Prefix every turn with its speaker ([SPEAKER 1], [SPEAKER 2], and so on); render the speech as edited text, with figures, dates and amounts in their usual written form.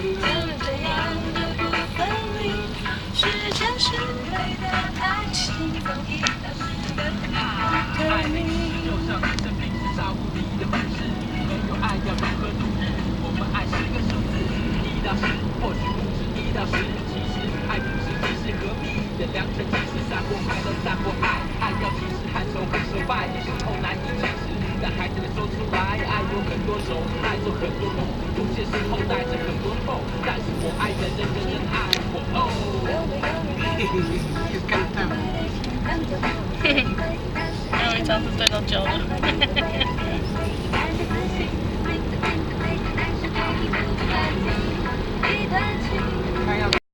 [SPEAKER 1] 这样的不分离，时间是美的爱情，总以当时的爱你。就像生命是照顾你的方式，没有爱要如何度日？我们爱是个数字，1到10，或许不止1到10。其实爱不是只是和平的良辰吉时，散播快乐，散播爱，爱要及时和仇恨失败，有时候难以启齿，但还是得说出来。爱有很多种，爱做很多梦，有些时候带着很多痛，但是我爱人，人人爱我。哦，
[SPEAKER 2] 嘿嘿，终于尝试对到焦了。